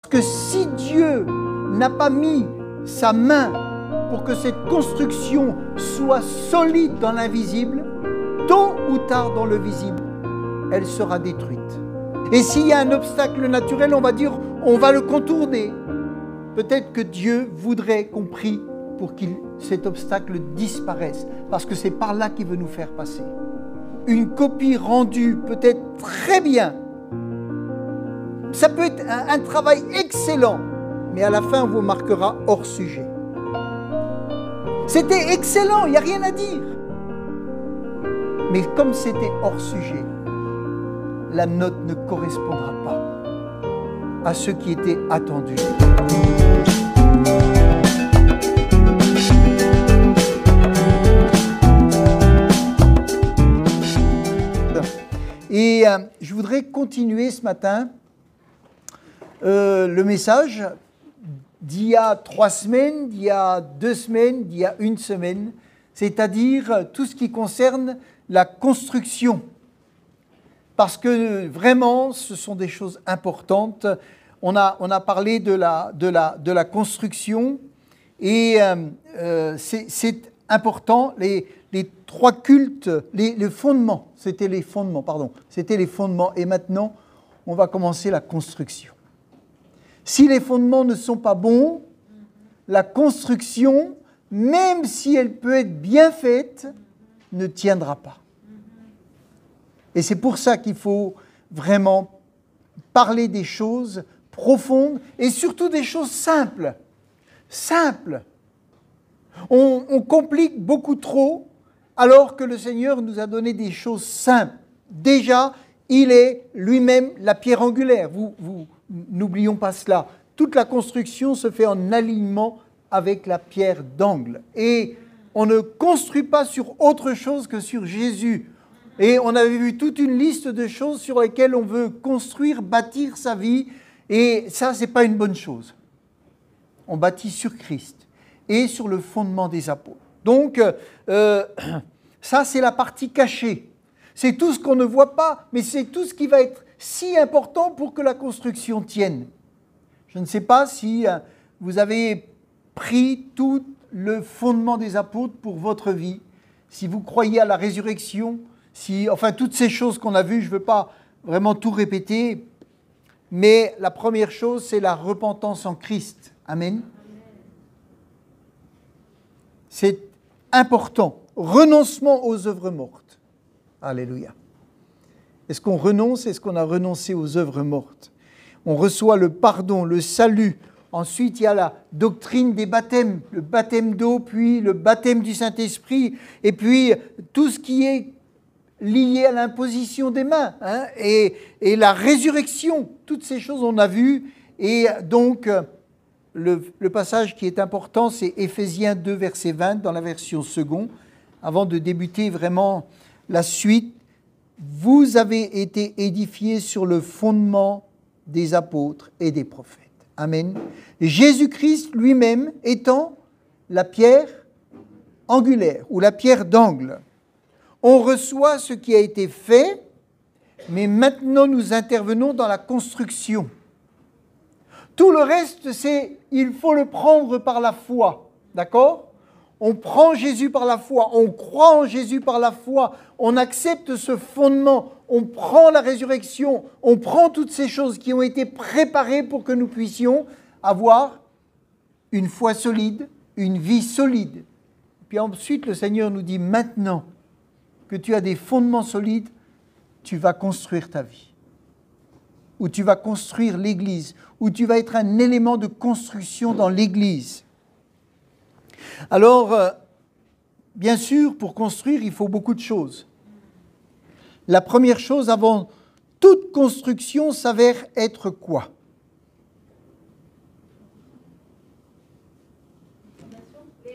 Que si Dieu n'a pas mis sa main pour que cette construction soit solide dans l'invisible, tôt ou tard dans le visible, elle sera détruite. Et s'il y a un obstacle naturel, on va dire, on va le contourner. Peut-être que Dieu voudrait qu'on prie pour que cet obstacle disparaisse, parce que c'est par là qu'il veut nous faire passer. Une copie rendue peut être très bien. Ça peut être un travail excellent, mais à la fin, on vous marquera hors sujet. C'était excellent, il n'y a rien à dire. Mais comme c'était hors sujet, la note ne correspondra pas à ce qui était attendu. Et je voudrais continuer ce matin le message d'il y a 3 semaines, d'il y a 2 semaines, d'il y a 1 semaine, c'est-à-dire tout ce qui concerne la construction. Parce que vraiment, ce sont des choses importantes. On a parlé de la construction et c'est important. Les 3 cultes, les fondements, c'était les fondements, pardon. C'était les fondements et maintenant, on va commencer la construction. Si les fondements ne sont pas bons, la construction, même si elle peut être bien faite, ne tiendra pas. Et c'est pour ça qu'il faut vraiment parler des choses profondes et surtout des choses simples. Simples. On complique beaucoup trop alors que le Seigneur nous a donné des choses simples. Déjà, il est lui-même la pierre angulaire. N'oublions pas cela. Toute la construction se fait en alignement avec la pierre d'angle. Et on ne construit pas sur autre chose que sur Jésus. Et on avait vu toute une liste de choses sur lesquelles on veut construire, bâtir sa vie. Et ça, ce n'est pas une bonne chose. On bâtit sur Christ et sur le fondement des apôtres. Donc, ça, c'est la partie cachée. C'est tout ce qu'on ne voit pas, mais c'est tout ce qui va être si important pour que la construction tienne. Je ne sais pas si vous avez pris tout le fondement des apôtres pour votre vie, si vous croyez à la résurrection, enfin toutes ces choses qu'on a vues, je ne veux pas vraiment tout répéter, mais la première chose, c'est la repentance en Christ. Amen. C'est important. Renoncement aux œuvres mortes. Alléluia. Est-ce qu'on renonce? Est-ce qu'on a renoncé aux œuvres mortes? On reçoit le pardon, le salut. Ensuite, il y a la doctrine des baptêmes, le baptême d'eau, puis le baptême du Saint-Esprit, et puis tout ce qui est lié à l'imposition des mains, et la résurrection. Toutes ces choses, on a vu. Et donc, le passage qui est important, c'est Éphésiens 2, verset 20, dans la version seconde, avant de débuter vraiment la suite. Vous avez été édifiés sur le fondement des apôtres et des prophètes. Amen. Jésus-Christ lui-même étant la pierre angulaire ou la pierre d'angle. On reçoit ce qui a été fait, mais maintenant nous intervenons dans la construction. Tout le reste, il faut le prendre par la foi. D'accord ? On prend Jésus par la foi, on croit en Jésus par la foi, on accepte ce fondement, on prend la résurrection, on prend toutes ces choses qui ont été préparées pour que nous puissions avoir une foi solide, une vie solide. Puis ensuite, le Seigneur nous dit, maintenant que tu as des fondements solides, tu vas construire ta vie. Ou tu vas construire l'Église, ou tu vas être un élément de construction dans l'Église. Alors, bien sûr, pour construire, il faut beaucoup de choses. La première chose, avant toute construction, s'avère être quoi?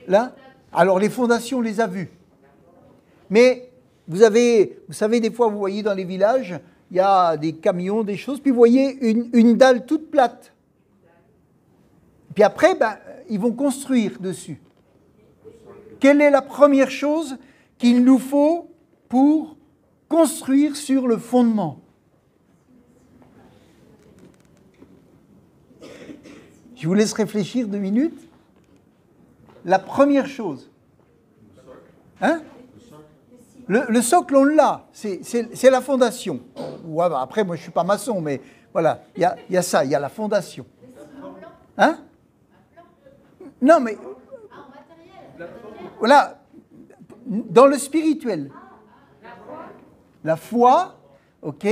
Là? Alors, les fondations, on les a vues. Mais, vous savez, des fois, vous voyez dans les villages, il y a des camions, des choses, puis vous voyez une dalle toute plate. Puis après, ils vont construire dessus. Quelle est la première chose qu'il nous faut pour construire sur le fondement? Je vous laisse réfléchir 2 minutes. La première chose. Hein? Le socle, on l'a. C'est la fondation. Ouais, bah après, moi, je ne suis pas maçon, mais voilà, il y a ça, il y a la fondation. Hein? Non, mais... Voilà, dans le spirituel. La foi, ok.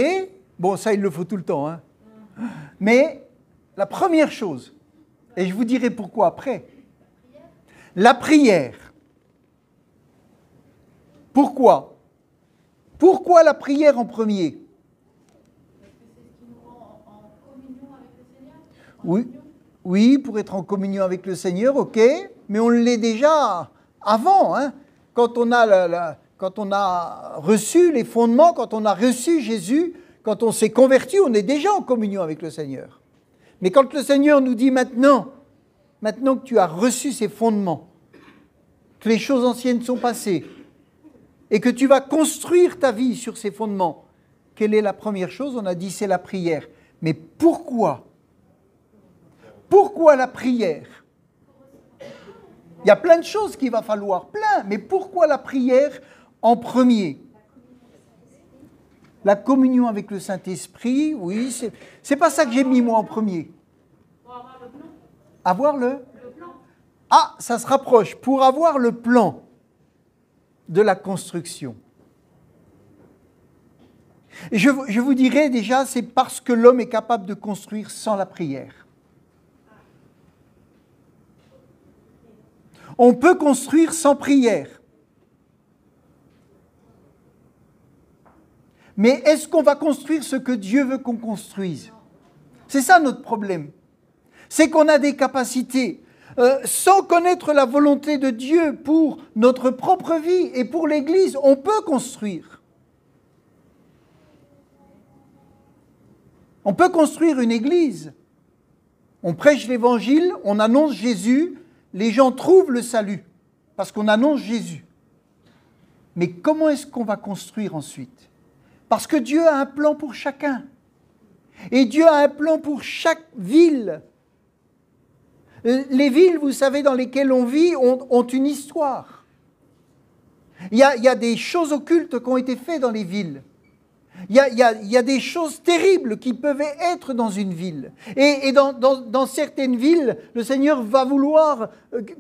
Bon, ça, il le faut tout le temps. Hein. Mais la première chose, et je vous dirai pourquoi après, la prière. Pourquoi? Pourquoi la prière en premier? Oui, oui, pour être en communion avec le Seigneur, ok, mais on l'est déjà avant. Hein, quand on a reçu les fondements, quand on a reçu Jésus, quand on s'est converti, on est déjà en communion avec le Seigneur. Mais quand le Seigneur nous dit maintenant que tu as reçu ces fondements, que les choses anciennes sont passées, et que tu vas construire ta vie sur ces fondements, quelle est la première chose? On a dit c'est la prière. Mais pourquoi? Pourquoi la prière? Il y a plein de choses qu'il va falloir, plein, mais pourquoi la prière en premier? La communion avec le Saint-Esprit, oui, c'est pas ça que j'ai mis moi en premier. Pour avoir le plan. Avoir le plan. Ah, ça se rapproche. Pour avoir le plan de la construction. Et je vous dirais déjà, c'est parce que l'homme est capable de construire sans la prière. On peut construire sans prière. Mais est-ce qu'on va construire ce que Dieu veut qu'on construise? C'est ça notre problème. C'est qu'on a des capacités. Sans connaître la volonté de Dieu pour notre propre vie et pour l'Église, on peut construire. On peut construire une Église. On prêche l'Évangile, on annonce Jésus, les gens trouvent le salut parce qu'on annonce Jésus. Mais comment est-ce qu'on va construire ensuite? Parce que Dieu a un plan pour chacun. Et Dieu a un plan pour chaque ville. Les villes, vous savez, dans lesquelles on vit, ont une histoire. Il y a des choses occultes qui ont été faites dans les villes. Il y a des choses terribles qui peuvent être dans une ville. Et dans certaines villes, le Seigneur va vouloir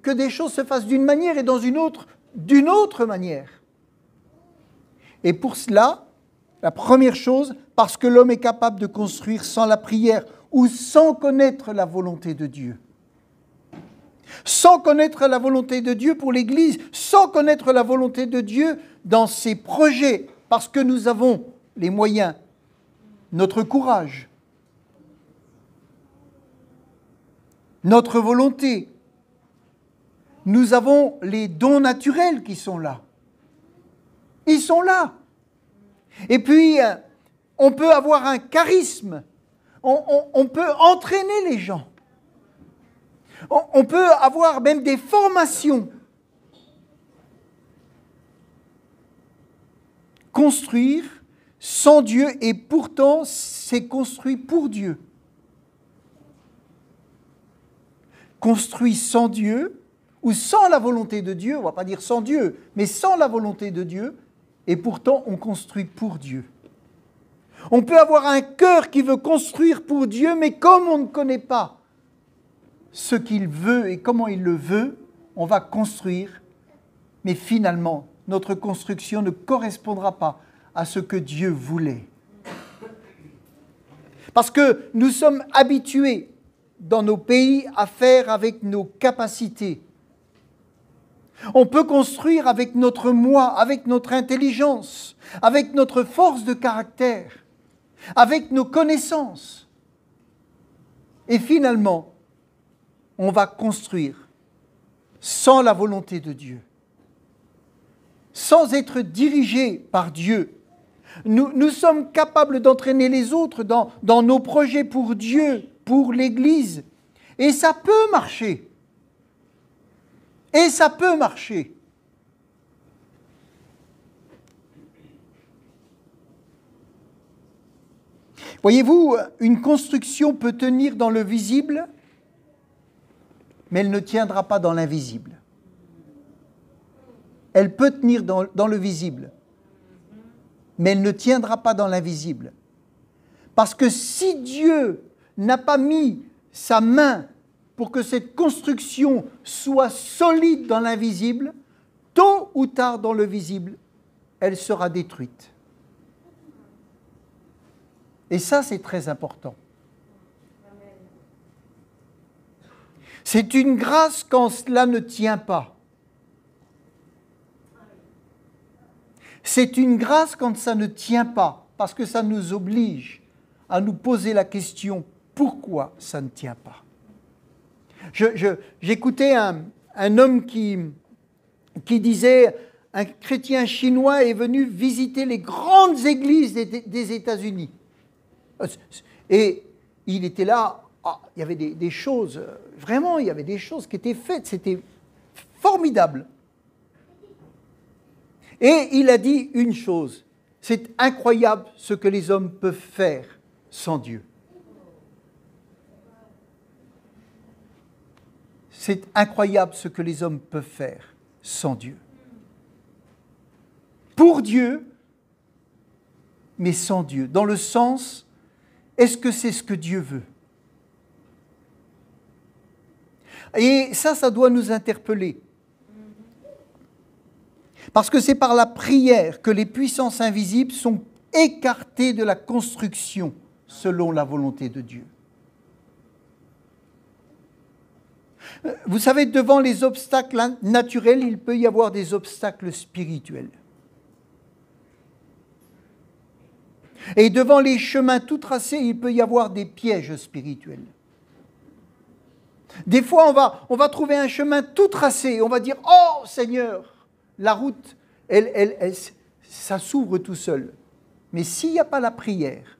que des choses se fassent d'une manière et dans une autre, d'une autre manière. Et pour cela, la première chose, parce que l'homme est capable de construire sans la prière ou sans connaître la volonté de Dieu. Sans connaître la volonté de Dieu pour l'Église, sans connaître la volonté de Dieu dans ses projets, parce que nous avons les moyens, notre courage, notre volonté. Nous avons les dons naturels qui sont là. Ils sont là. Et puis, on peut avoir un charisme. On peut entraîner les gens. On peut avoir même des formations. Construire sans Dieu et pourtant c'est construit pour Dieu. Construit sans Dieu ou sans la volonté de Dieu, on ne va pas dire sans Dieu, mais sans la volonté de Dieu et pourtant on construit pour Dieu. On peut avoir un cœur qui veut construire pour Dieu, mais comme on ne connaît pas ce qu'il veut et comment il le veut, on va construire, mais finalement, notre construction ne correspondra pas à ce que Dieu voulait. Parce que nous sommes habitués dans nos pays à faire avec nos capacités. On peut construire avec notre moi, avec notre intelligence, avec notre force de caractère, avec nos connaissances. Et finalement, on va construire sans la volonté de Dieu, sans être dirigé par Dieu. Nous sommes capables d'entraîner les autres dans nos projets pour Dieu, pour l'Église. Et ça peut marcher. Et ça peut marcher. Voyez-vous, une construction peut tenir dans le visible mais elle ne tiendra pas dans l'invisible. Elle peut tenir dans le visible, mais elle ne tiendra pas dans l'invisible. Parce que si Dieu n'a pas mis sa main pour que cette construction soit solide dans l'invisible, tôt ou tard dans le visible, elle sera détruite. Et ça, c'est très important. C'est une grâce quand cela ne tient pas. C'est une grâce quand ça ne tient pas, parce que ça nous oblige à nous poser la question, pourquoi ça ne tient pas? J'écoutais un homme qui disait, un chrétien chinois est venu visiter les grandes églises des États-Unis. Et il était là, il y avait des choses, vraiment, il y avait des choses qui étaient faites, c'était formidable. Et il a dit une chose, c'est incroyable ce que les hommes peuvent faire sans Dieu. C'est incroyable ce que les hommes peuvent faire sans Dieu. Pour Dieu, mais sans Dieu. Dans le sens, est-ce que c'est ce que Dieu veut? Et ça doit nous interpeller. Parce que c'est par la prière que les puissances invisibles sont écartées de la construction selon la volonté de Dieu. Vous savez, devant les obstacles naturels, il peut y avoir des obstacles spirituels. Et devant les chemins tout tracés, il peut y avoir des pièges spirituels. Des fois, on va trouver un chemin tout tracé et on va dire « Oh Seigneur !» La route, ça s'ouvre tout seul. Mais s'il n'y a pas la prière,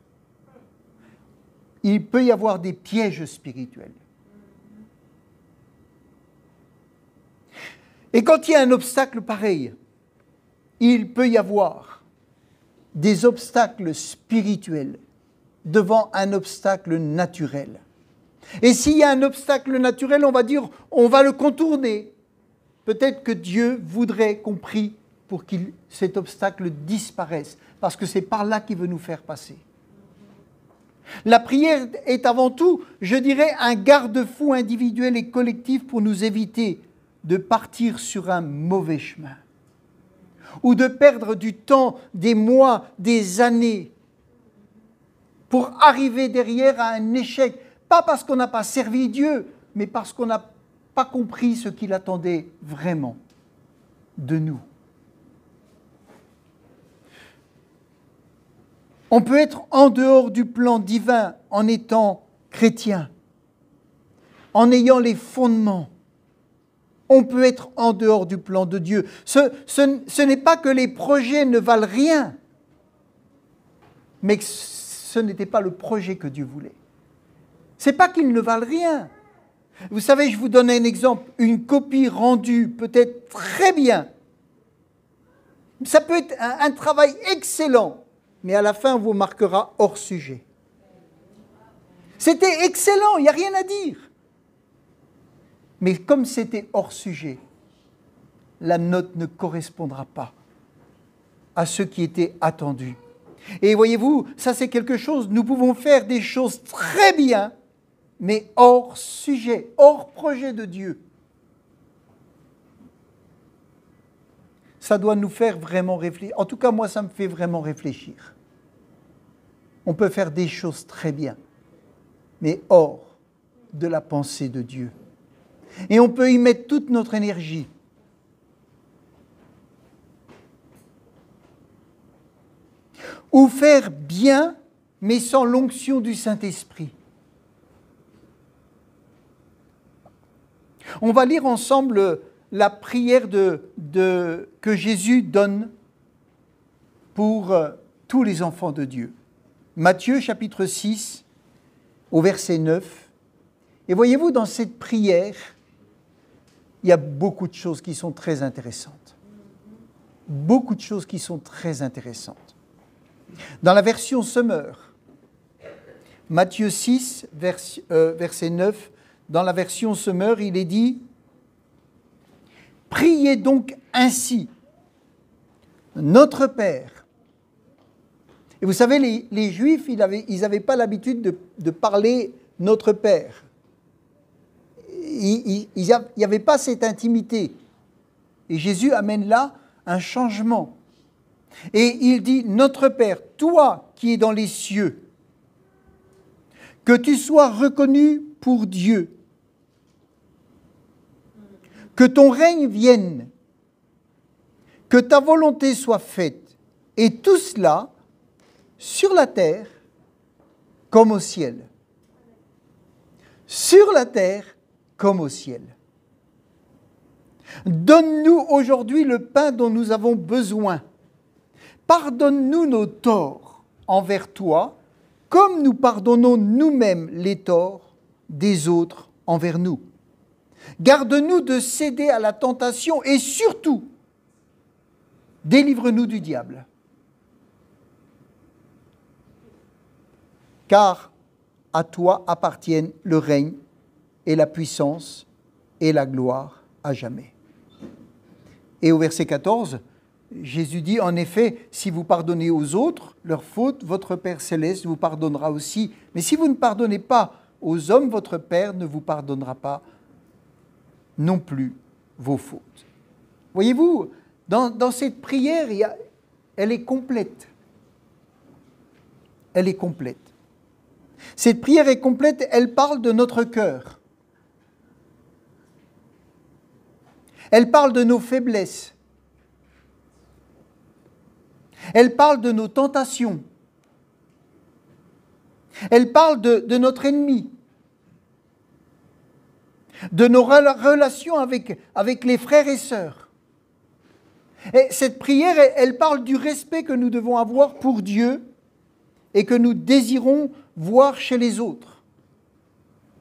il peut y avoir des pièges spirituels. Et quand il y a un obstacle pareil, il peut y avoir des obstacles spirituels devant un obstacle naturel. Et s'il y a un obstacle naturel, on va dire, on va le contourner. Peut-être que Dieu voudrait qu'on prie pour que cet obstacle disparaisse, parce que c'est par là qu'il veut nous faire passer. La prière est avant tout, je dirais, un garde-fou individuel et collectif pour nous éviter de partir sur un mauvais chemin, ou de perdre du temps, des mois, des années, pour arriver derrière à un échec, pas parce qu'on n'a pas servi Dieu, mais parce qu'on n'a pas compris ce qu'il attendait vraiment de nous. On peut être en dehors du plan divin en étant chrétien, en ayant les fondements. On peut être en dehors du plan de Dieu. Ce n'est pas que les projets ne valent rien, mais que ce n'était pas le projet que Dieu voulait. Ce n'est pas qu'ils ne valent rien. Vous savez, je vous donne un exemple. Une copie rendue peut-être très bien. Ça peut être un travail excellent, mais à la fin, on vous marquera hors sujet. C'était excellent, il n'y a rien à dire. Mais comme c'était hors sujet, la note ne correspondra pas à ce qui était attendu. Et voyez-vous, ça c'est quelque chose, nous pouvons faire des choses très bien, mais hors sujet, hors projet de Dieu. Ça doit nous faire vraiment réfléchir. En tout cas, moi, ça me fait vraiment réfléchir. On peut faire des choses très bien, mais hors de la pensée de Dieu. Et on peut y mettre toute notre énergie. Ou faire bien, mais sans l'onction du Saint-Esprit. On va lire ensemble la prière que Jésus donne pour tous les enfants de Dieu. Matthieu chapitre 6, au verset 9. Et voyez-vous, dans cette prière, il y a beaucoup de choses qui sont très intéressantes. Beaucoup de choses qui sont très intéressantes. Dans la version Sommer, Matthieu 6, verset 9, dans la version Semeur, il est dit « Priez donc ainsi, notre Père ». Et vous savez, les Juifs, ils n'avaient pas l'habitude de parler « notre Père ». Il n'y avait pas cette intimité. Et Jésus amène là un changement. Et il dit, notre Père, toi qui es dans les cieux, que tu sois reconnu pour Dieu, que ton règne vienne, que ta volonté soit faite, et tout cela sur la terre comme au ciel. Sur la terre comme au ciel. Donne-nous aujourd'hui le pain dont nous avons besoin. Pardonne-nous nos torts envers toi, comme nous pardonnons nous-mêmes les torts des autres envers nous. Garde-nous de céder à la tentation et surtout, délivre-nous du diable. Car à toi appartiennent le règne et la puissance et la gloire à jamais. Et au verset 14, Jésus dit, en effet, si vous pardonnez aux autres leurs fautes, votre Père céleste vous pardonnera aussi. Mais si vous ne pardonnez pas aux hommes, votre Père ne vous pardonnera pas non plus vos fautes. Voyez-vous, dans cette prière, elle est complète. Elle est complète. Cette prière est complète, elle parle de notre cœur. Elle parle de nos faiblesses. Elle parle de nos tentations. Elle parle de notre ennemi. De nos relations avec les frères et sœurs. Et cette prière, elle parle du respect que nous devons avoir pour Dieu et que nous désirons voir chez les autres.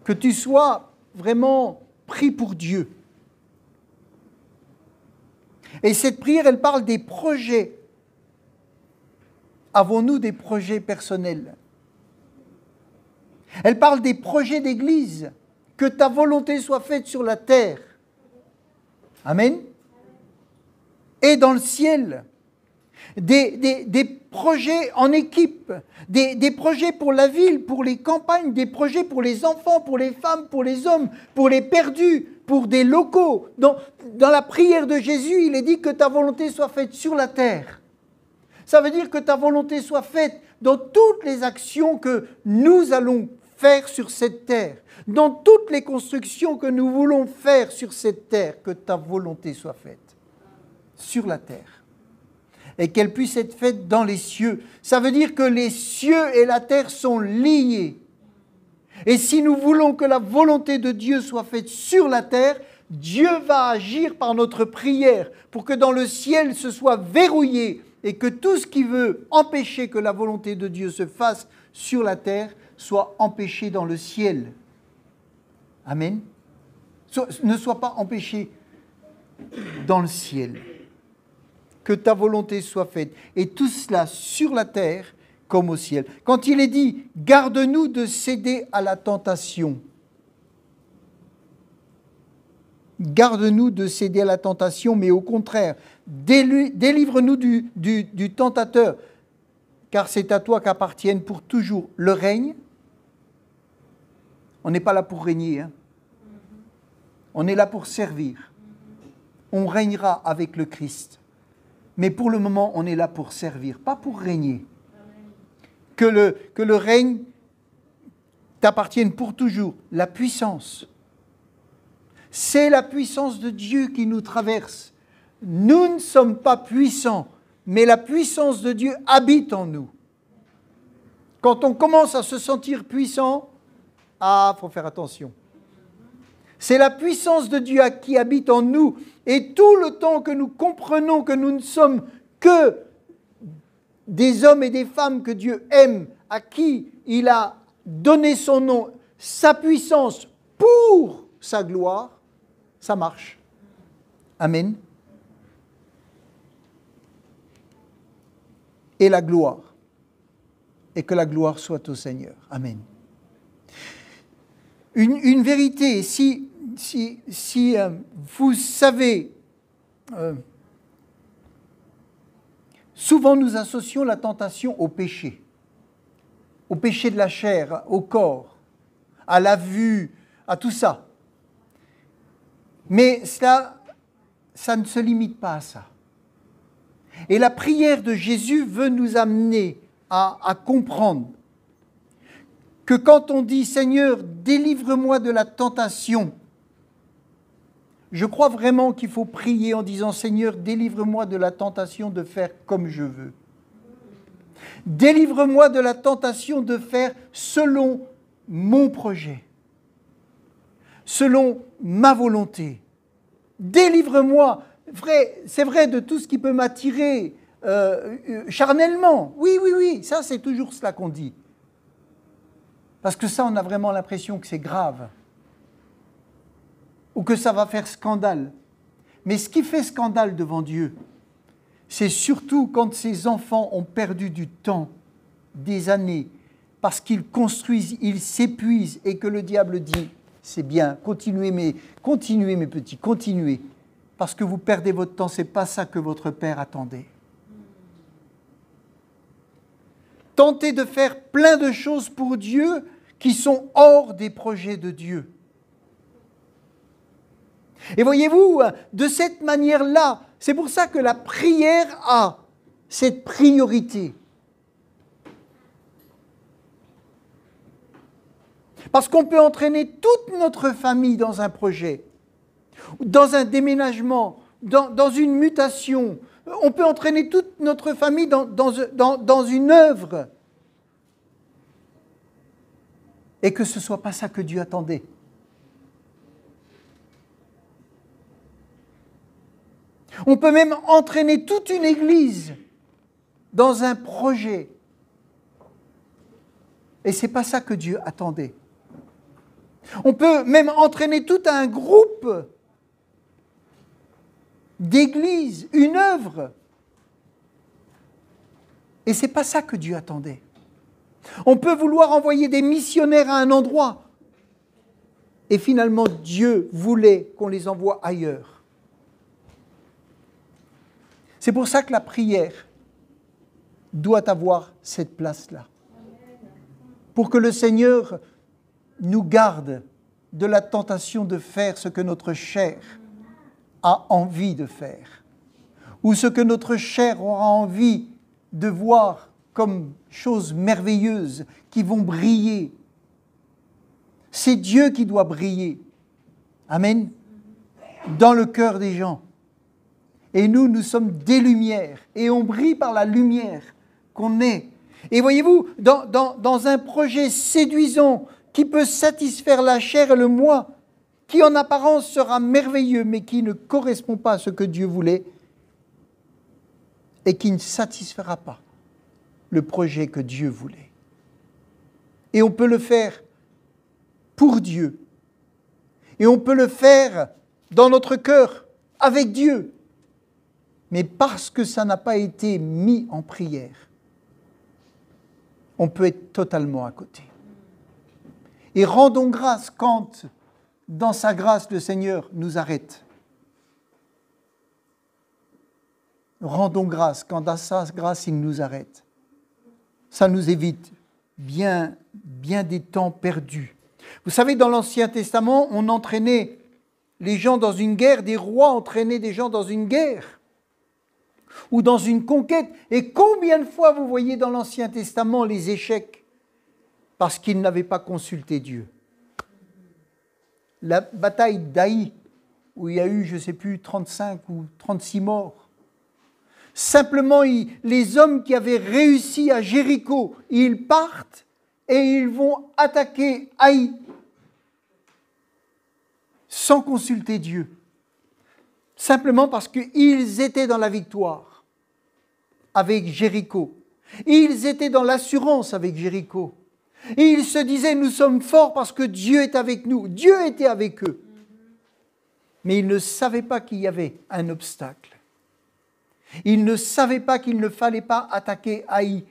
Que tu sois vraiment pris pour Dieu. Et cette prière, elle parle des projets. Avons-nous des projets personnels? Elle parle des projets d'église. Que ta volonté soit faite sur la terre. Amen. Et dans le ciel. Des projets en équipe. Des projets pour la ville, pour les campagnes, des projets pour les enfants, pour les femmes, pour les hommes, pour les perdus, pour des locaux. Dans la prière de Jésus, il est dit que ta volonté soit faite sur la terre. Ça veut dire que ta volonté soit faite dans toutes les actions que nous allons faire sur cette terre, dans toutes les constructions que nous voulons faire sur cette terre, que ta volonté soit faite sur la terre et qu'elle puisse être faite dans les cieux. Ça veut dire que les cieux et la terre sont liés. Et si nous voulons que la volonté de Dieu soit faite sur la terre, Dieu va agir par notre prière pour que dans le ciel ce soit verrouillé et que tout ce qui veut empêcher que la volonté de Dieu se fasse sur la terre soit empêché dans le ciel. Amen. Ne soit pas empêché dans le ciel. Que ta volonté soit faite. Et tout cela sur la terre comme au ciel. Quand il est dit « Garde-nous de céder à la tentation ». Garde-nous de céder à la tentation, mais au contraire, délivre-nous du tentateur, car c'est à toi qu'appartiennent pour toujours le règne. On n'est pas là pour régner, hein. On est là pour servir. On régnera avec le Christ. Mais pour le moment, on est là pour servir, pas pour régner. Que le règne t'appartienne pour toujours. La puissance. C'est la puissance de Dieu qui nous traverse. Nous ne sommes pas puissants, mais la puissance de Dieu habite en nous. Quand on commence à se sentir puissant, il faut faire attention. C'est la puissance de Dieu qui habite en nous. Et tout le temps que nous comprenons que nous ne sommes que des hommes et des femmes que Dieu aime, à qui il a donné son nom, sa puissance pour sa gloire, ça marche. Amen. Et la gloire. Et que la gloire soit au Seigneur. Amen. Une vérité, si vous savez, souvent nous associons la tentation au péché de la chair, au corps, à la vue, à tout ça. Mais ça ne se limite pas à ça. Et la prière de Jésus veut nous amener à comprendre que quand on dit « Seigneur, délivre-moi de la tentation », je crois vraiment qu'il faut prier en disant « Seigneur, délivre-moi de la tentation de faire comme je veux. Délivre-moi de la tentation de faire selon mon projet, selon ma volonté. Délivre-moi. C'est vrai de tout ce qui peut m'attirer charnellement. Oui, ça c'est toujours cela qu'on dit. Parce que ça, on a vraiment l'impression que c'est grave. Ou que ça va faire scandale. Mais ce qui fait scandale devant Dieu, c'est surtout quand ces enfants ont perdu du temps, des années, parce qu'ils construisent, ils s'épuisent et que le diable dit « c'est bien, continuez mes petits, continuez, parce que vous perdez votre temps, ce n'est pas ça que votre Père attendait. » Tentez de faire plein de choses pour Dieu qui sont hors des projets de Dieu. Et voyez-vous, de cette manière-là, c'est pour ça que la prière a cette priorité. Parce qu'on peut entraîner toute notre famille dans un projet, dans un déménagement, dans une mutation. On peut entraîner toute notre famille dans une œuvre. Et que ce ne soit pas ça que Dieu attendait. On peut même entraîner toute une église dans un projet. Et ce n'est pas ça que Dieu attendait. On peut même entraîner tout un groupe d'églises, une œuvre. Et ce n'est pas ça que Dieu attendait. On peut vouloir envoyer des missionnaires à un endroit. Et finalement, Dieu voulait qu'on les envoie ailleurs. C'est pour ça que la prière doit avoir cette place-là. Pour que le Seigneur nous garde de la tentation de faire ce que notre chair a envie de faire, ou ce que notre chair aura envie de voir comme choses merveilleuses qui vont briller. C'est Dieu qui doit briller. Amen. Dans le cœur des gens. Et nous sommes des lumières. Et on brille par la lumière qu'on est. Et voyez-vous, dans un projet séduisant qui peut satisfaire la chair et le moi, qui en apparence sera merveilleux, mais qui ne correspond pas à ce que Dieu voulait, et qui ne satisfera pas le projet que Dieu voulait. Et on peut le faire pour Dieu. Et on peut le faire dans notre cœur, avec Dieu. Mais parce que ça n'a pas été mis en prière, on peut être totalement à côté. Et rendons grâce quand, dans sa grâce, le Seigneur nous arrête. Rendons grâce quand, dans sa grâce, il nous arrête. Ça nous évite bien des temps perdus. Vous savez, dans l'Ancien Testament, on entraînait les gens dans une guerre, des rois entraînaient des gens dans une guerre ou dans une conquête. Et combien de fois vous voyez dans l'Ancien Testament les échecs parce qu'ils n'avaient pas consulté Dieu. La bataille d'Aï, où il y a eu, je ne sais plus, 35 ou 36 morts. Simplement, les hommes qui avaient réussi à Jéricho, ils partent et ils vont attaquer Aï sans consulter Dieu. Simplement parce qu'ils étaient dans la victoire avec Jéricho. Ils étaient dans l'assurance avec Jéricho. Et ils se disaient, nous sommes forts parce que Dieu est avec nous. Dieu était avec eux. Mais ils ne savaient pas qu'il y avait un obstacle. Ils ne savaient pas qu'il ne fallait pas attaquer Aï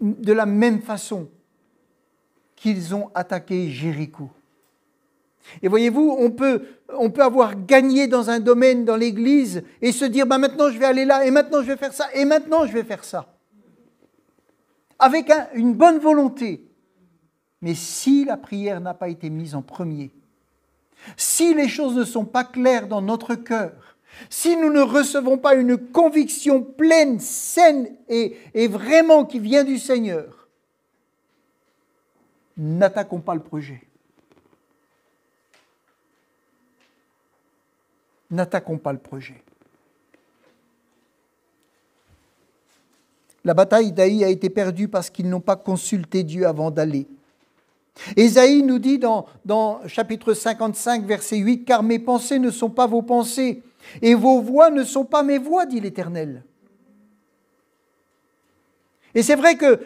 de la même façon qu'ils ont attaqué Jéricho. Et voyez-vous, on peut avoir gagné dans un domaine, dans l'Église, et se dire, maintenant je vais aller là, et maintenant je vais faire ça, et maintenant je vais faire ça. Avec une bonne volonté. Mais si la prière n'a pas été mise en premier, si les choses ne sont pas claires dans notre cœur, si nous ne recevons pas une conviction pleine, saine et vraiment qui vient du Seigneur, n'attaquons pas le projet. N'attaquons pas le projet. La bataille d'Aï a été perdue parce qu'ils n'ont pas consulté Dieu avant d'aller. Ésaïe nous dit dans chapitre 55, verset 8, « Car mes pensées ne sont pas vos pensées, et vos voix ne sont pas mes voix, dit l'Éternel. » Et c'est vrai que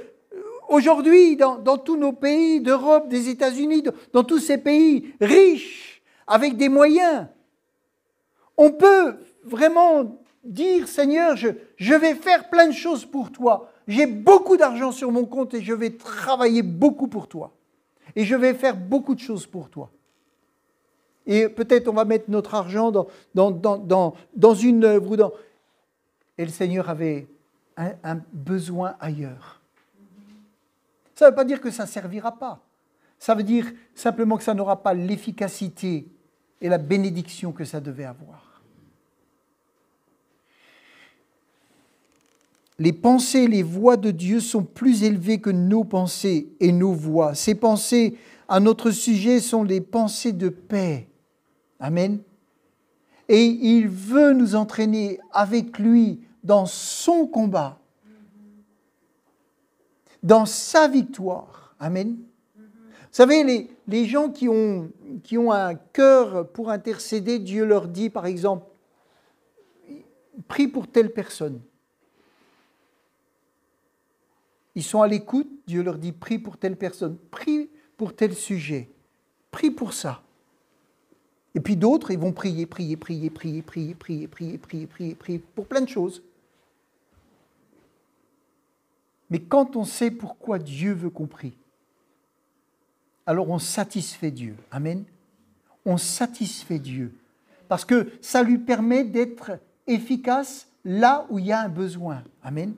aujourd'hui, dans tous nos pays d'Europe, des États-Unis, dans tous ces pays riches, avec des moyens, on peut vraiment dire, Seigneur, je vais faire plein de choses pour toi. J'ai beaucoup d'argent sur mon compte et je vais travailler beaucoup pour toi. Et je vais faire beaucoup de choses pour toi. Et peut-être on va mettre notre argent dans une œuvre. Et le Seigneur avait un besoin ailleurs. Ça ne veut pas dire que ça ne servira pas. Ça veut dire simplement que ça n'aura pas l'efficacité et la bénédiction que ça devait avoir. Les pensées, les voix de Dieu sont plus élevées que nos pensées et nos voix. Ces pensées à notre sujet sont les pensées de paix. Amen. Et il veut nous entraîner avec lui dans son combat, dans sa victoire. Amen. Vous savez, les gens qui ont un cœur pour intercéder, Dieu leur dit, par exemple, prie pour telle personne. Ils sont à l'écoute, Dieu leur dit, prie pour telle personne, prie pour tel sujet, prie pour ça. Et puis d'autres, ils vont prier pour plein de choses. Mais quand on sait pourquoi Dieu veut qu'on prie, alors on satisfait Dieu. Amen. On satisfait Dieu. Parce que ça lui permet d'être efficace là où il y a un besoin. Amen.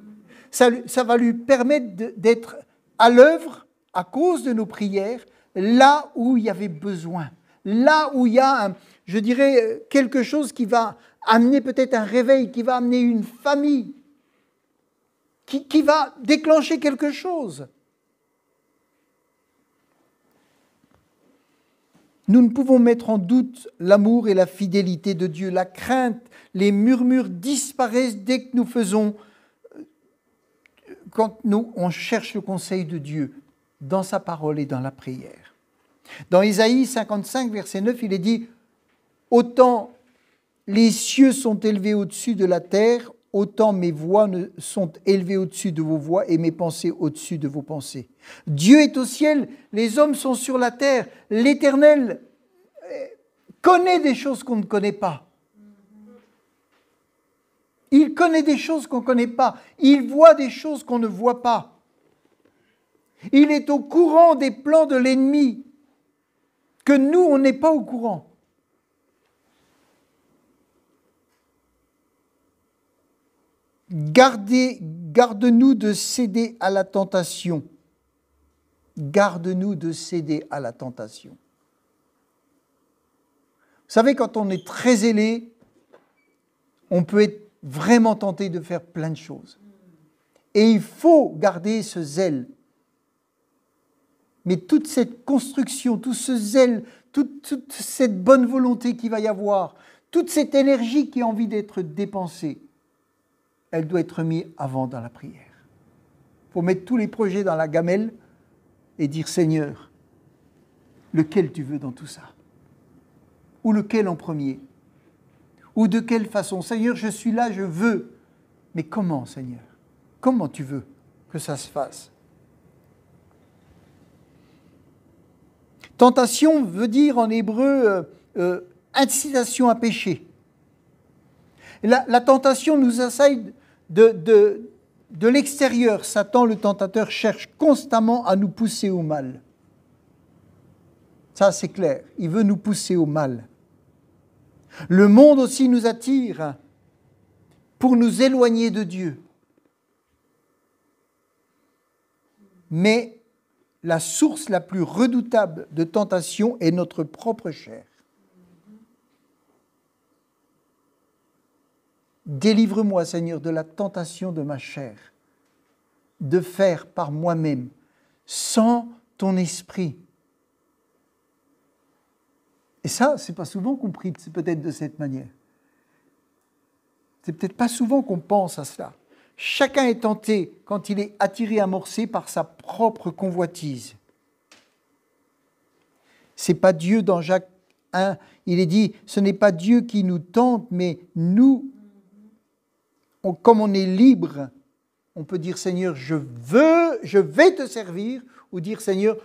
Ça va lui permettre d'être à l'œuvre, à cause de nos prières, là où il y avait besoin. Là où il y a, je dirais, quelque chose qui va amener peut-être un réveil, qui va amener une famille, qui va déclencher quelque chose. Nous ne pouvons mettre en doute l'amour et la fidélité de Dieu. La crainte, les murmures disparaissent dès que nous faisons, quand on cherche le conseil de Dieu dans sa parole et dans la prière. Dans Ésaïe 55, verset 9, il est dit « Autant les cieux sont élevés au-dessus de la terre, autant mes voix sont élevées au-dessus de vos voix et mes pensées au-dessus de vos pensées. Dieu est au ciel, les hommes sont sur la terre. L'Éternel connaît des choses qu'on ne connaît pas. Il connaît des choses qu'on ne connaît pas. Il voit des choses qu'on ne voit pas. Il est au courant des plans de l'ennemi que nous, on n'est pas au courant. Garde-nous de céder à la tentation. Garde-nous de céder à la tentation. Vous savez, quand on est très zélé, on peut être vraiment tenté de faire plein de choses. Et il faut garder ce zèle. Mais toute cette construction, tout ce zèle, toute cette bonne volonté qu'il va y avoir, toute cette énergie qui a envie d'être dépensée, elle doit être mise avant dans la prière. Il faut mettre tous les projets dans la gamelle et dire, Seigneur, lequel tu veux dans tout ça? Ou lequel en premier? Ou de quelle façon? Seigneur, je suis là, je veux. Mais comment, Seigneur? Comment tu veux que ça se fasse? Tentation veut dire en hébreu incitation à pécher. La tentation nous assaille de l'extérieur. Satan, le tentateur, cherche constamment à nous pousser au mal. Ça, c'est clair. Il veut nous pousser au mal. Le monde aussi nous attire pour nous éloigner de Dieu. Mais la source la plus redoutable de tentation est notre propre chair. Délivre-moi, Seigneur, de la tentation de ma chair, de faire par moi-même, sans ton esprit. Et ça, ce n'est pas souvent compris, c'est peut-être de cette manière. C'est peut-être pas souvent qu'on pense à cela. Chacun est tenté quand il est attiré, amorcé par sa propre convoitise. C'est pas Dieu dans Jacques 1, il est dit, ce n'est pas Dieu qui nous tente, mais nous, comme on est libre, on peut dire Seigneur, je vais te servir, ou dire Seigneur,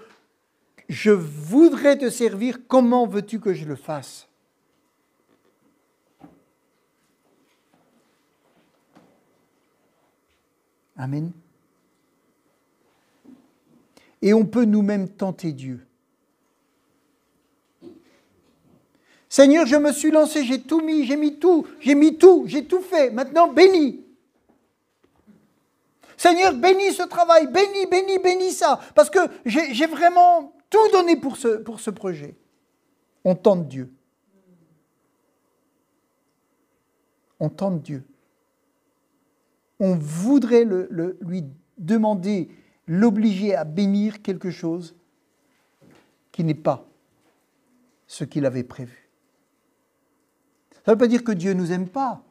je voudrais te servir, comment veux-tu que je le fasse ? Amen. Et on peut nous-mêmes tenter Dieu. Seigneur, je me suis lancé, j'ai tout mis, j'ai tout fait. Maintenant, bénis. Seigneur, bénis ce travail, bénis ça. Parce que j'ai vraiment tout donné pour ce projet. On tente Dieu. On tente Dieu. On voudrait lui demander, l'obliger à bénir quelque chose qui n'est pas ce qu'il avait prévu. Ça ne veut pas dire que Dieu ne nous aime pas.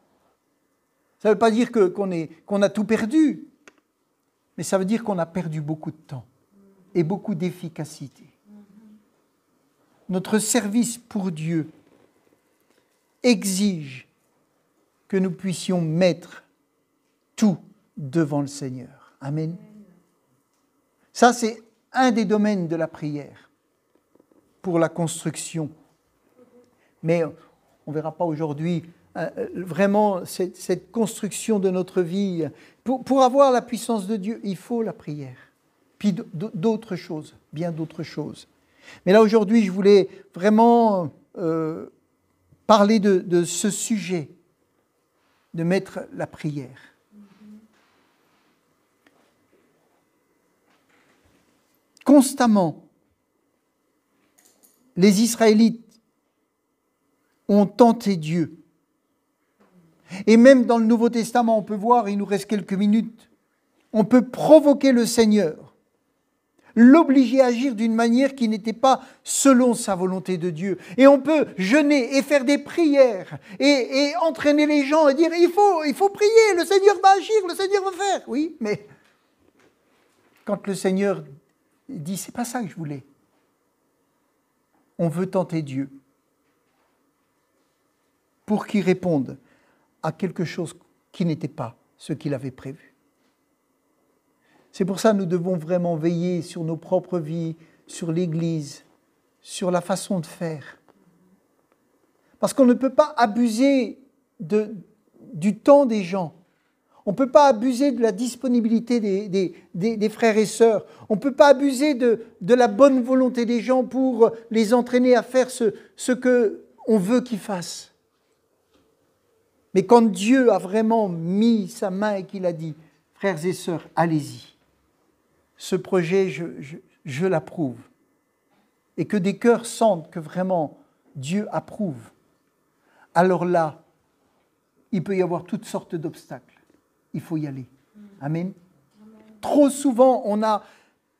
Ça ne veut pas dire qu'on a tout perdu. Mais ça veut dire qu'on a perdu beaucoup de temps et beaucoup d'efficacité. Notre service pour Dieu exige que nous puissions mettre tout devant le Seigneur. Amen. Ça, c'est un des domaines de la prière pour la construction. Mais on ne verra pas aujourd'hui vraiment cette construction de notre vie. Pour avoir la puissance de Dieu, il faut la prière. Puis d'autres choses, bien d'autres choses. Mais là, aujourd'hui, je voulais vraiment parler de ce sujet, de mettre la prière. Constamment, les Israélites ont tenté Dieu. Et même dans le Nouveau Testament, on peut voir, il nous reste quelques minutes, on peut provoquer le Seigneur, l'obliger à agir d'une manière qui n'était pas selon sa volonté de Dieu. Et on peut jeûner et faire des prières et entraîner les gens et dire il faut prier, le Seigneur va agir, le Seigneur va faire. Oui, mais quand le Seigneur dit c'est pas ça que je voulais, on veut tenter Dieu pour qu'il réponde à quelque chose qui n'était pas ce qu'il avait prévu. C'est pour ça que nous devons vraiment veiller sur nos propres vies, sur l'Église, sur la façon de faire. Parce qu'on ne peut pas abuser du temps des gens. On ne peut pas abuser de la disponibilité des frères et sœurs. On ne peut pas abuser de la bonne volonté des gens pour les entraîner à faire ce qu'on veut qu'ils fassent. Mais quand Dieu a vraiment mis sa main et qu'il a dit « Frères et sœurs, allez-y. Ce projet, je l'approuve. » Et que des cœurs sentent que vraiment Dieu approuve. Alors là, il peut y avoir toutes sortes d'obstacles. Il faut y aller. Amen. Trop souvent, on a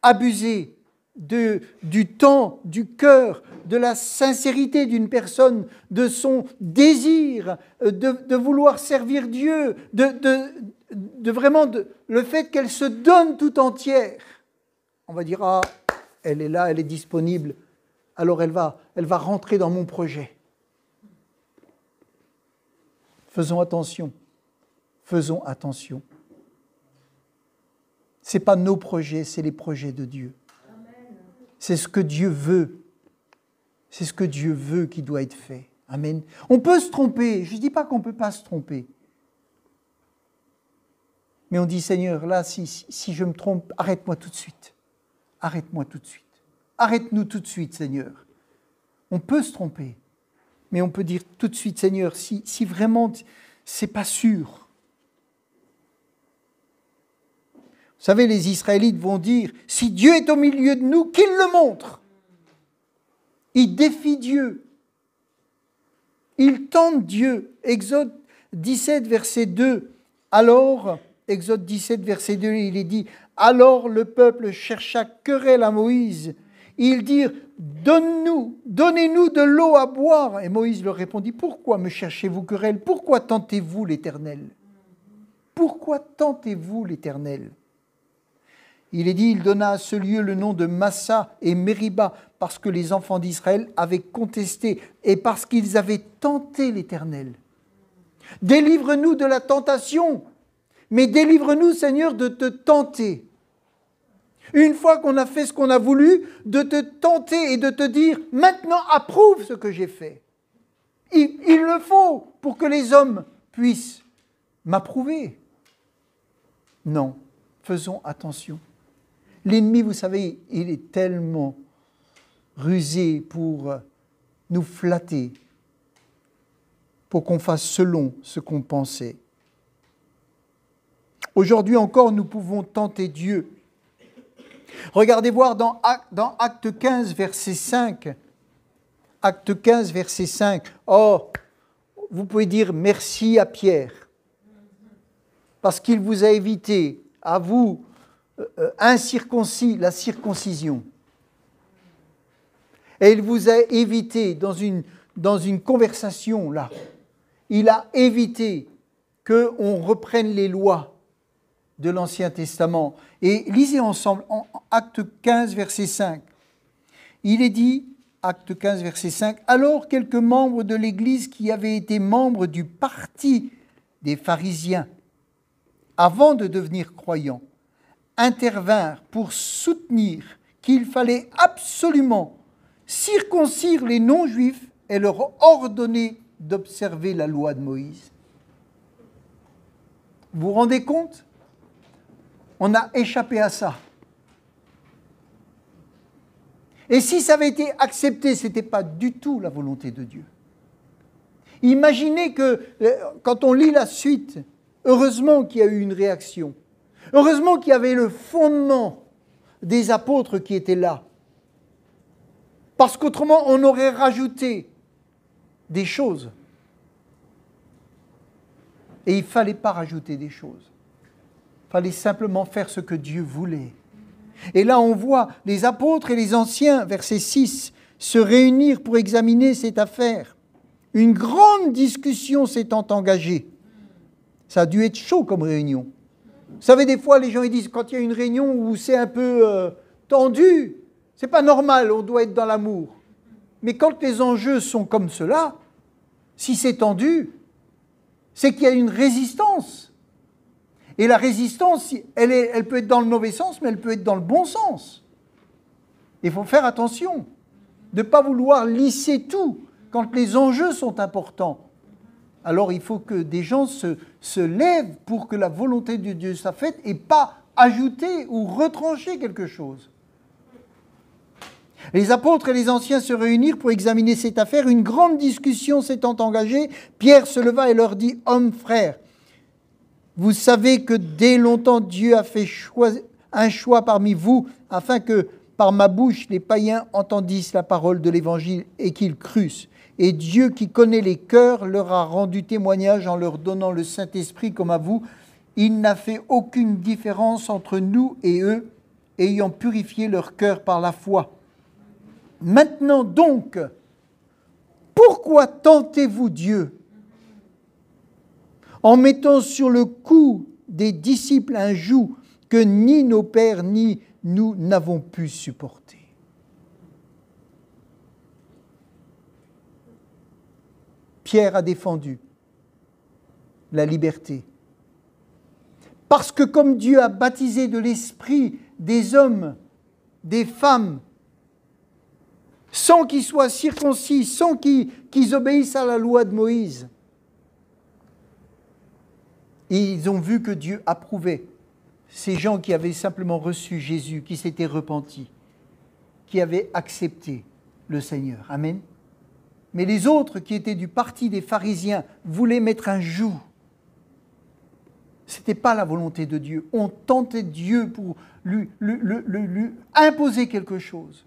abusé du temps, du cœur, de la sincérité d'une personne, de son désir de vouloir servir Dieu, le fait qu'elle se donne tout entière. On va dire, ah, elle est là, elle est disponible, alors elle va rentrer dans mon projet. Faisons attention. Faisons attention. Ce n'est pas nos projets, c'est les projets de Dieu. Amen. C'est ce que Dieu veut. C'est ce que Dieu veut qui doit être fait. Amen. On peut se tromper. Je ne dis pas qu'on ne peut pas se tromper. Mais on dit, Seigneur, là, si je me trompe, arrête-moi tout de suite. Arrête-moi tout de suite. Arrête-nous tout de suite, Seigneur. On peut se tromper, mais on peut dire tout de suite, Seigneur, si vraiment c'est pas sûr. Vous savez, les Israélites vont dire, si Dieu est au milieu de nous, qu'il le montre. Ils défient Dieu. Ils tentent Dieu. Exode 17, verset 2. Alors, Exode 17, verset 2, il est dit, alors le peuple chercha querelle à Moïse. Ils dirent, donnez-nous de l'eau à boire. Et Moïse leur répondit, pourquoi me cherchez-vous querelle? Pourquoi tentez-vous l'Éternel? Pourquoi tentez-vous l'Éternel? Il est dit, il donna à ce lieu le nom de Massa et Mériba, parce que les enfants d'Israël avaient contesté et parce qu'ils avaient tenté l'Éternel. Délivre-nous de la tentation, mais délivre-nous, Seigneur, de te tenter. Une fois qu'on a fait ce qu'on a voulu, de te tenter et de te dire, maintenant approuve ce que j'ai fait. Il le faut pour que les hommes puissent m'approuver. Non, faisons attention. L'ennemi, vous savez, il est tellement rusé pour nous flatter, pour qu'on fasse selon ce qu'on pensait. Aujourd'hui encore, nous pouvons tenter Dieu. Regardez voir dans Acte 15, verset 5. Acte 15, verset 5. Oh, vous pouvez dire merci à Pierre, parce qu'il vous a évité, à vous, incirconcis, la circoncision. Et il vous a évité dans une conversation là. Il a évité qu'on reprenne les lois de l'Ancien Testament. Et lisez ensemble en Acte 15, verset 5. Il est dit, Acte 15, verset 5, « Alors quelques membres de l'Église qui avaient été membres du parti des pharisiens, avant de devenir croyants, intervinrent pour soutenir qu'il fallait absolument circoncire les non-juifs et leur ordonner d'observer la loi de Moïse. » Vous vous rendez compte? On a échappé à ça. Et si ça avait été accepté, ce n'était pas du tout la volonté de Dieu. Imaginez que, quand on lit la suite, heureusement qu'il y a eu une réaction. Heureusement qu'il y avait le fondement des apôtres qui étaient là. Parce qu'autrement, on aurait rajouté des choses. Et il ne fallait pas rajouter des choses. Il fallait simplement faire ce que Dieu voulait. Et là, on voit les apôtres et les anciens, verset 6, se réunir pour examiner cette affaire. Une grande discussion s'étant engagée. Ça a dû être chaud comme réunion. Vous savez, des fois, les gens ils disent, quand il y a une réunion où c'est un peu tendu, c'est pas normal, on doit être dans l'amour. Mais quand les enjeux sont comme cela, si c'est tendu, c'est qu'il y a une résistance. Et la résistance, elle peut être dans le mauvais sens, mais elle peut être dans le bon sens. Il faut faire attention de ne pas vouloir lisser tout quand les enjeux sont importants. Alors il faut que des gens se lèvent pour que la volonté de Dieu soit faite et pas ajouter ou retrancher quelque chose. Les apôtres et les anciens se réunirent pour examiner cette affaire. Une grande discussion s'étant engagée, Pierre se leva et leur dit « Hommes, frères, vous savez que dès longtemps Dieu a fait un choix parmi vous afin que par ma bouche les païens entendissent la parole de l'Évangile et qu'ils crussent. Et Dieu qui connaît les cœurs leur a rendu témoignage en leur donnant le Saint-Esprit comme à vous. Il n'a fait aucune différence entre nous et eux, ayant purifié leur cœur par la foi. Maintenant donc, pourquoi tentez-vous Dieu en mettant sur le cou des disciples un joug que ni nos pères ni nous n'avons pu supporter? Pierre a défendu la liberté. Parce que comme Dieu a baptisé de l'esprit des hommes, des femmes, sans qu'ils soient circoncis, sans qu'ils obéissent à la loi de Moïse, et ils ont vu que Dieu approuvait ces gens qui avaient simplement reçu Jésus, qui s'étaient repentis, qui avaient accepté le Seigneur. Amen. Mais les autres qui étaient du parti des pharisiens voulaient mettre un joug. Ce n'était pas la volonté de Dieu. On tentait Dieu pour lui imposer quelque chose.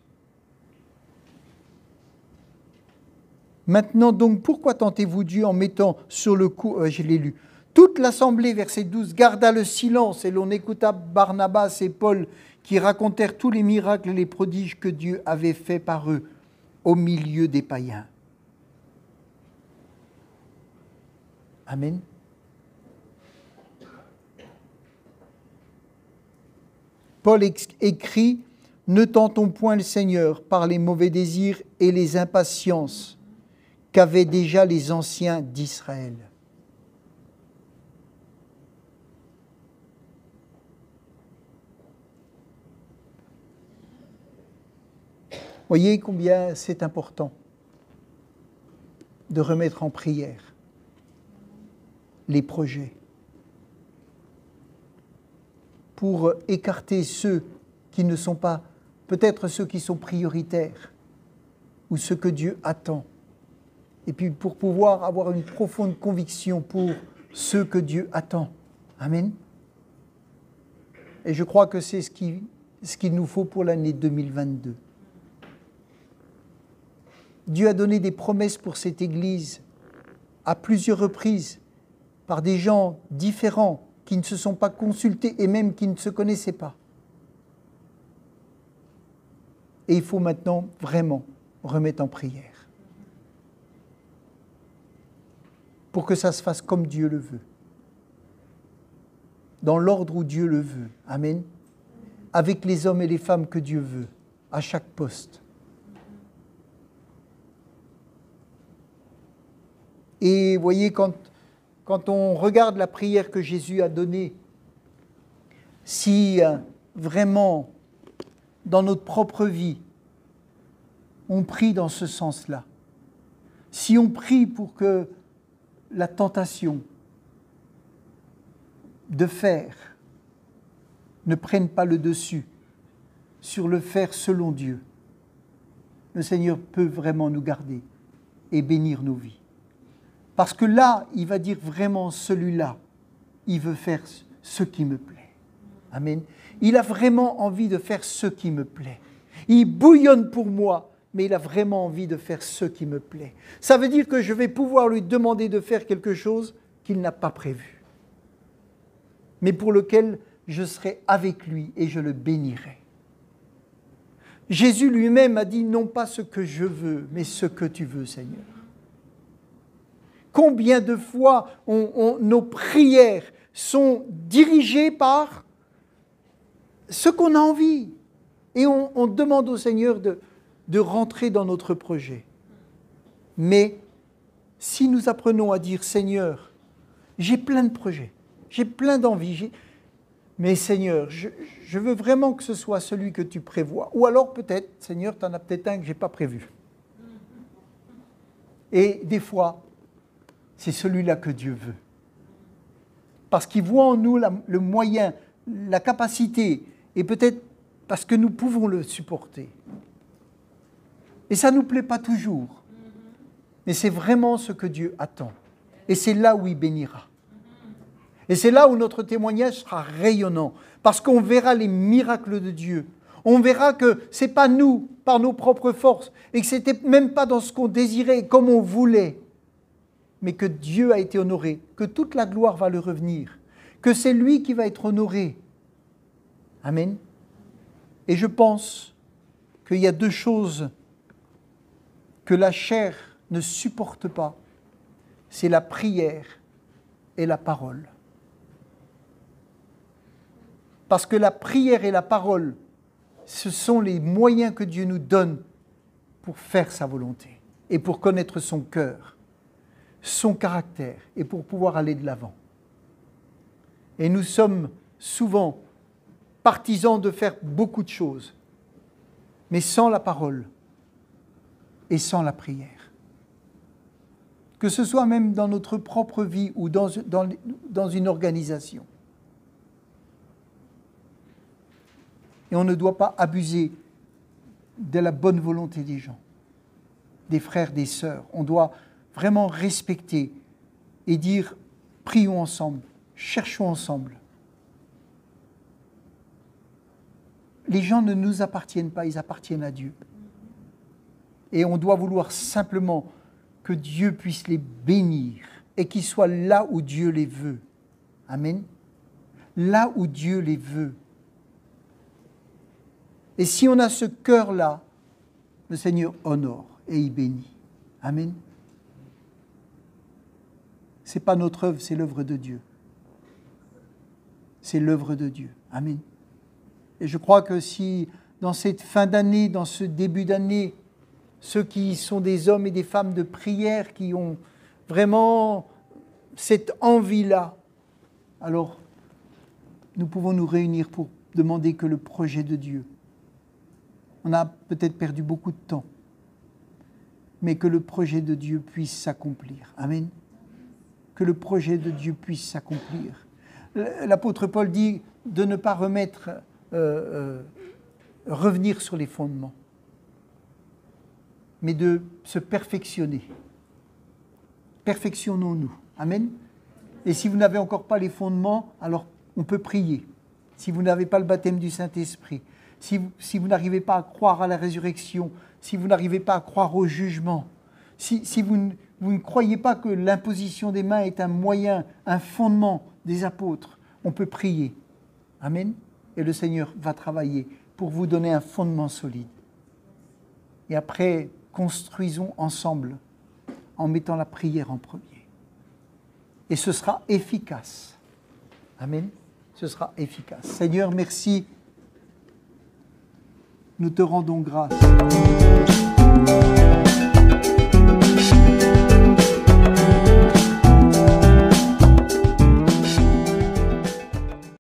Maintenant donc, pourquoi tentez-vous Dieu en mettant sur le coup, je l'ai lu, toute l'assemblée, verset 12, garda le silence et l'on écouta Barnabas et Paul qui racontèrent tous les miracles et les prodiges que Dieu avait faits par eux au milieu des païens. Amen. Paul écrit « Ne tentons point le Seigneur par les mauvais désirs et les impatiences qu'avaient déjà les anciens d'Israël. » Voyez combien c'est important de remettre en prière les projets pour écarter ceux qui ne sont pas, peut-être ceux qui sont prioritaires ou ceux que Dieu attend. Et puis pour pouvoir avoir une profonde conviction pour ceux que Dieu attend. Amen. Et je crois que c'est ce qu'il nous faut pour l'année 2022. Dieu a donné des promesses pour cette Église à plusieurs reprises par des gens différents qui ne se sont pas consultés et même qui ne se connaissaient pas. Et il faut maintenant vraiment remettre en prière pour que ça se fasse comme Dieu le veut, dans l'ordre où Dieu le veut. Amen. Avec les hommes et les femmes que Dieu veut, à chaque poste. Et vous voyez, quand on regarde la prière que Jésus a donnée, si vraiment, dans notre propre vie, on prie dans ce sens-là, si on prie pour que la tentation de faire ne prenne pas le dessus sur le faire selon Dieu, le Seigneur peut vraiment nous garder et bénir nos vies. Parce que là, il va dire vraiment, celui-là, il veut faire ce qui me plaît. Amen. Il a vraiment envie de faire ce qui me plaît. Il bouillonne pour moi, mais il a vraiment envie de faire ce qui me plaît. Ça veut dire que je vais pouvoir lui demander de faire quelque chose qu'il n'a pas prévu, mais pour lequel je serai avec lui et je le bénirai. Jésus lui-même a dit, non pas ce que je veux, mais ce que tu veux, Seigneur. Combien de fois nos prières sont dirigées par ce qu'on a envie. Et on demande au Seigneur de rentrer dans notre projet. Mais si nous apprenons à dire, Seigneur, j'ai plein de projets, j'ai plein d'envies, mais Seigneur, je veux vraiment que ce soit celui que tu prévois. Ou alors peut-être, Seigneur, tu en as peut-être un que je n'ai pas prévu. Et des fois, c'est celui-là que Dieu veut. Parce qu'il voit en nous le moyen, la capacité, et peut-être parce que nous pouvons le supporter. Et ça ne nous plaît pas toujours. Mais c'est vraiment ce que Dieu attend. Et c'est là où il bénira. Et c'est là où notre témoignage sera rayonnant. Parce qu'on verra les miracles de Dieu. On verra que ce n'est pas nous, par nos propres forces, et que ce n'était même pas dans ce qu'on désirait, comme on voulait, mais que Dieu a été honoré, que toute la gloire va lui revenir, que c'est lui qui va être honoré. Amen. Et je pense qu'il y a deux choses que la chair ne supporte pas, c'est la prière et la parole. Parce que la prière et la parole, ce sont les moyens que Dieu nous donne pour faire sa volonté et pour connaître son cœur, son caractère et pour pouvoir aller de l'avant. Et nous sommes souvent partisans de faire beaucoup de choses, mais sans la parole et sans la prière. Que ce soit même dans notre propre vie ou dans une organisation. Et on ne doit pas abuser de la bonne volonté des gens. des frères, des sœurs. On doit vraiment respecter et dire, prions ensemble, cherchons ensemble. Les gens ne nous appartiennent pas, ils appartiennent à Dieu. Et on doit vouloir simplement que Dieu puisse les bénir et qu'ils soient là où Dieu les veut. Amen. Là où Dieu les veut. Et si on a ce cœur-là, le Seigneur honore et il bénit. Amen. Ce n'est pas notre œuvre, c'est l'œuvre de Dieu. C'est l'œuvre de Dieu. Amen. Et je crois que si dans cette fin d'année, dans ce début d'année, ceux qui sont des hommes et des femmes de prière, qui ont vraiment cette envie-là, alors nous pouvons nous réunir pour demander que le projet de Dieu, on a peut-être perdu beaucoup de temps, mais que le projet de Dieu puisse s'accomplir. Amen. Que le projet de Dieu puisse s'accomplir. L'apôtre Paul dit de ne pas revenir sur les fondements, mais de se perfectionner. Perfectionnons-nous. Amen. Et si vous n'avez encore pas les fondements, alors on peut prier. Si vous n'avez pas le baptême du Saint-Esprit, si vous n'arrivez pas à croire à la résurrection, si vous n'arrivez pas à croire au jugement, si vous ne croyez pas que l'imposition des mains est un moyen, un fondement des apôtres, on peut prier. Amen. Et le Seigneur va travailler pour vous donner un fondement solide. Et après, construisons ensemble en mettant la prière en premier. Et ce sera efficace. Amen. Ce sera efficace. Seigneur, merci. Nous te rendons grâce.